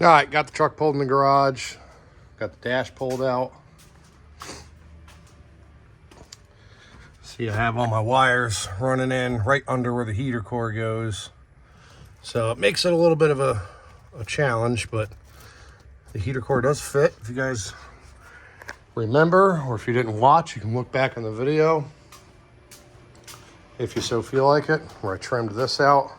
All right, got the truck pulled in the garage. Got the dash pulled out. See, I have all my wires running in right under where the heater core goes. So it makes it a little bit of a challenge, but the heater core does fit. If you guys remember, or if you didn't watch, you can look back in the video, if you so feel like it, where I trimmed this out,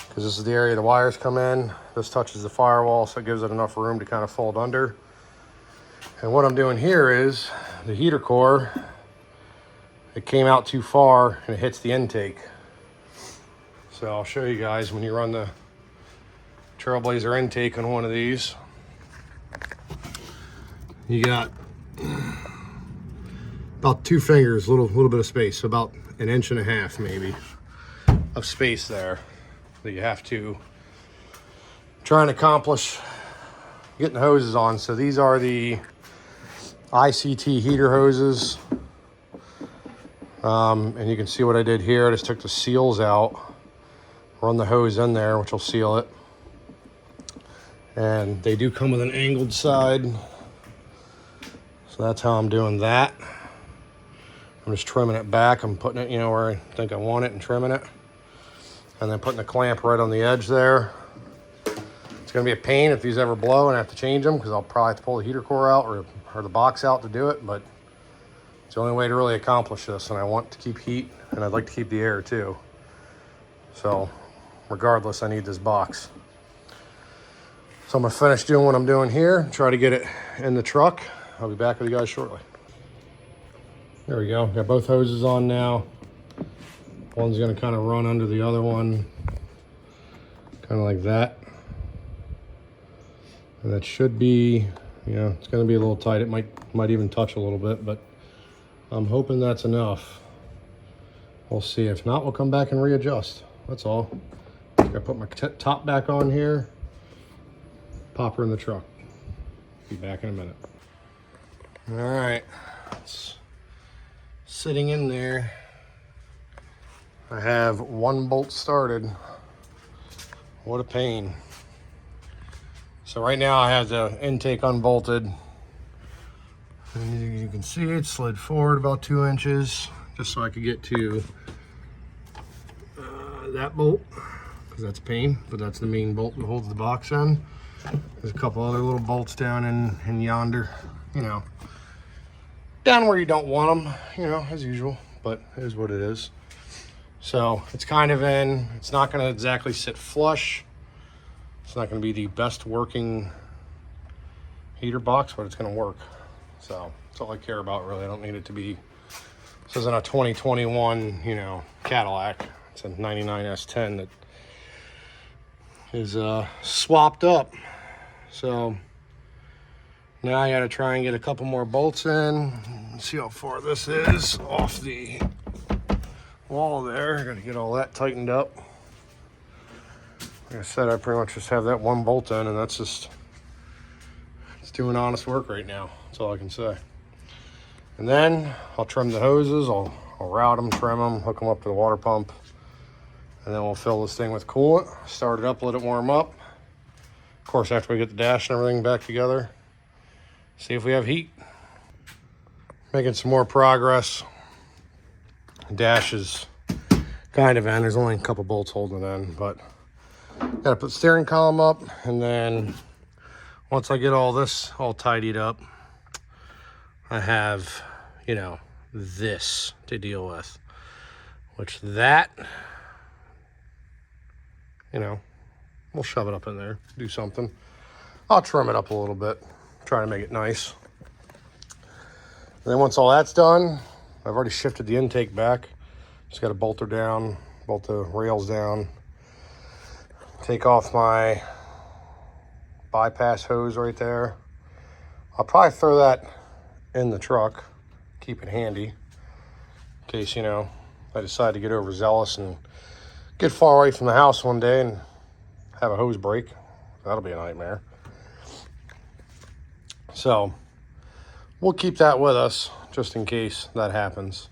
because this is the area the wires come in. This touches the firewall, so it gives it enough room to kind of fold under. And what I'm doing here is the heater core, it came out too far and it hits the intake. So I'll show you guys when you run the Trailblazer intake on one of these. You got about 2 fingers, little bit of space, so about 1.5 inches maybe of space there that you have to try and accomplish getting the hoses on. So these are the ICT heater hoses. And you can see what I did here. I just took the seals out, run the hose in there, which will seal it. And they do come with an angled side. So that's how I'm doing that. I'm just trimming it back. I'm putting it, where I think I want it and trimming it. And then putting the clamp right on the edge there. It's gonna be a pain if these ever blow and I have to change them, because I'll probably have to pull the heater core out or the box out to do it, but it's the only way to really accomplish this, and I want to keep heat, and I'd like to keep the air too. So regardless, I need this box. So I'm gonna finish doing what I'm doing here, try to get it in the truck. I'll be back with you guys shortly. There we go, got both hoses on now. One's gonna kind of run under the other one, kind of like that. And that should be, it's gonna be a little tight. It might even touch a little bit, but I'm hoping that's enough. We'll see. If not, we'll come back and readjust. That's all. Gotta put my top back on here, pop her in the truck. Be back in a minute. All right, it's sitting in there. I have 1 bolt started. What a pain. So right now I have the intake unbolted. And you can see it slid forward about 2 inches, just so I could get to that bolt, because that's a pain, but that's the main bolt that holds the box in. There's a couple other little bolts down in yonder, down where you don't want them, as usual, but it is what it is. So it's kind of in, it's not going to exactly sit flush. It's not going to be the best working heater box, but it's going to work. So that's all I care about, really. I don't need it to be, this isn't a 2021, Cadillac. It's a 99 S10 that is swapped up. So now I got to try and get a couple more bolts in. See how far this is off the wall there. I got to get all that tightened up. Like I said, I pretty much just have that 1 bolt in, and that's just, it's doing honest work right now. That's all I can say. And then I'll trim the hoses. I'll route them, trim them, hook them up to the water pump, and then we'll fill this thing with coolant, start it up, let it warm up. Of course, after we get the dash and everything back together, see if we have heat. Making some more progress. Dash is kind of in. There's only a couple bolts holding it in, but got to put the steering column up, and then once I get all this all tidied up, I have, this to deal with, which that, we'll shove it up in there, do something. I'll trim it up a little bit, try to make it nice. And then once all that's done, I've already shifted the intake back. Just got to bolt her down, bolt the rails down, take off my bypass hose right there. I'll probably throw that in the truck, keep it handy in case, I decide to get overzealous and get far away from the house one day and have a hose break. That'll be a nightmare. So we'll keep that with us just in case that happens.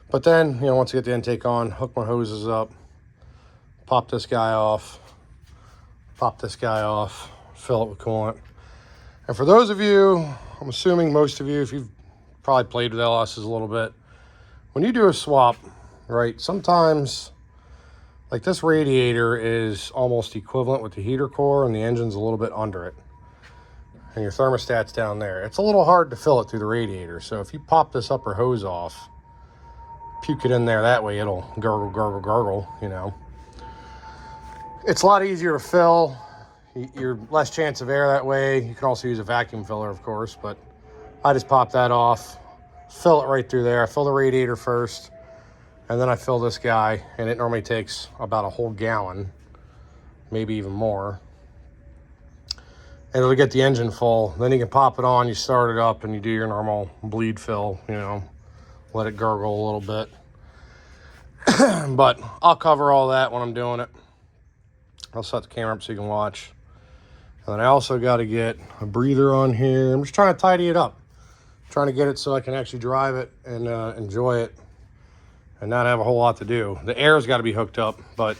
But then, once I get the intake on, hook my hoses up, pop this guy off, fill it with coolant. And for those of you, I'm assuming most of you, if you've probably played with LSs a little bit, when you do a swap, right, sometimes like this radiator is almost equivalent with the heater core and the engine's a little bit under it. And your thermostat's down there. It's a little hard to fill it through the radiator. So if you pop this upper hose off, puke it in there, that way it'll gurgle, gurgle, gurgle, you know. It's a lot easier to fill. You're less chance of air that way. You can also use a vacuum filler, of course, but I just pop that off, fill it right through there. I fill the radiator first, and then I fill this guy, and it normally takes about a whole gallon, maybe even more. And it'll get the engine full. Then you can pop it on, you start it up, and you do your normal bleed fill, you know, let it gurgle a little bit. But I'll cover all that when I'm doing it. I'll set the camera up so you can watch. And then I also got to get a breather on here. I'm just trying to tidy it up. Trying to get it so I can actually drive it and enjoy it and not have a whole lot to do. The air's got to be hooked up, but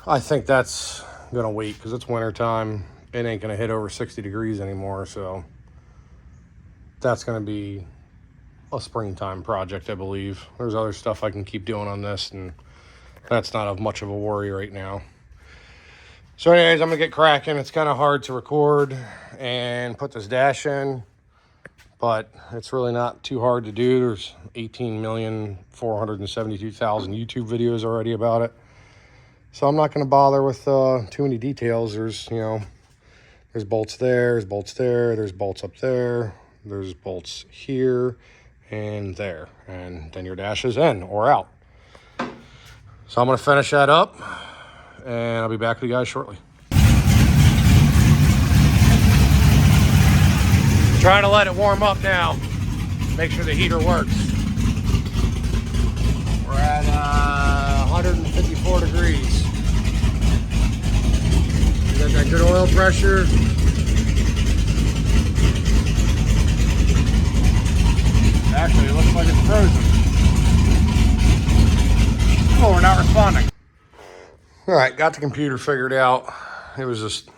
I think that's going to wait because it's winter time. It ain't going to hit over 60 degrees anymore, so that's going to be a springtime project, I believe. There's other stuff I can keep doing on this, and that's not much of a worry right now. So anyways, I'm gonna get cracking. It's kind of hard to record and put this dash in, but it's really not too hard to do. There's 18,472,000 YouTube videos already about it. So I'm not gonna bother with too many details. There's, you know, there's bolts there, there's bolts there, there's bolts up there, there's bolts here and there. And then your dash is in or out. So I'm gonna finish that up, and I'll be back with you guys shortly. Trying to let it warm up now. Make sure the heater works. We're at 154 degrees. You got that good oil pressure. Actually, it looks like it's frozen. Oh, we're not responding. All right, got the computer figured out. It was just,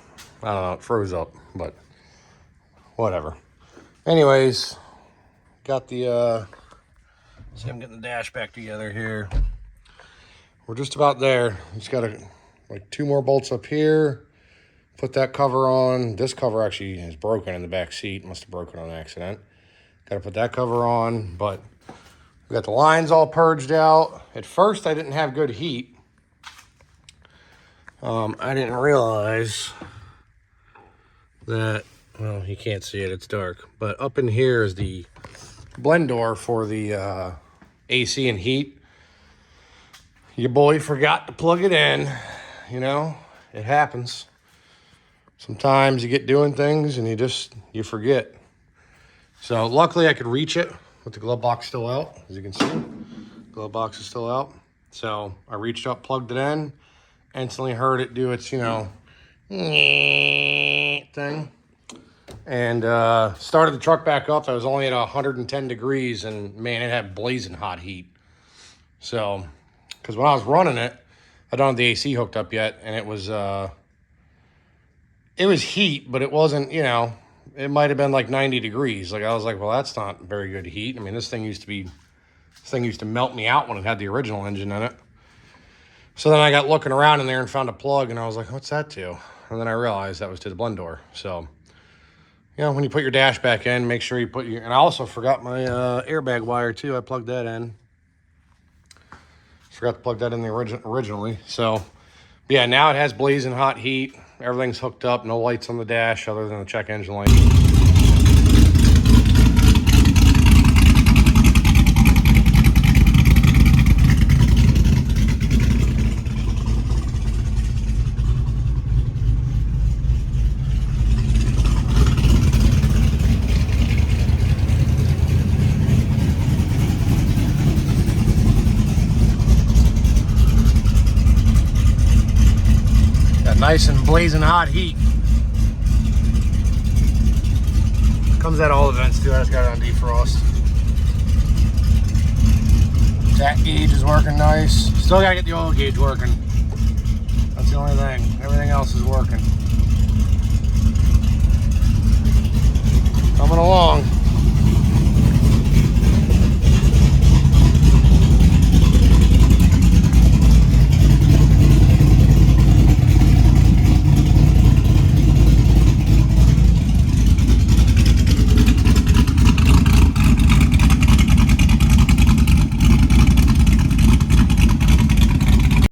I don't know, it froze up, but whatever. Anyways, got the, see, I'm getting the dash back together here. We're just about there. Just got like 2 more bolts up here. Put that cover on. This cover actually is broken in the back seat. Must have broken on accident. Got to put that cover on, but we got the lines all purged out. At first, I didn't have good heat. I didn't realize that, well, you can't see it, it's dark. But up in here is the blend door for the AC and heat. Your boy forgot to plug it in. You know, it happens. Sometimes you get doing things and you forget. So luckily I could reach it with the glove box still out. As you can see, glove box is still out. So I reached up, plugged it in, instantly heard it do its, you know, thing. And started the truck back up. I was only at 110 degrees and man, it had blazing hot heat. So, because when I was running it, I don't have the AC hooked up yet, and it was heat, but it wasn't, you know, it might have been like 90 degrees. Like I was like, well, that's not very good heat. I mean, this thing used to melt me out when it had the original engine in it. So then I got looking around in there and found a plug, and I was like, what's that to? And then I realized that was to the blend door. So, you know, when you put your dash back in, make sure you put your, and I also forgot my airbag wire too. I plugged that in. Forgot to plug that in the originally. So, yeah, now it has blazing hot heat. Everything's hooked up. No lights on the dash other than the check engine light. Nice and blazing hot heat. Comes at all events too. I just got it on defrost. Tach gauge is working nice. Still gotta get the oil gauge working. That's the only thing. Everything else is working. coming along.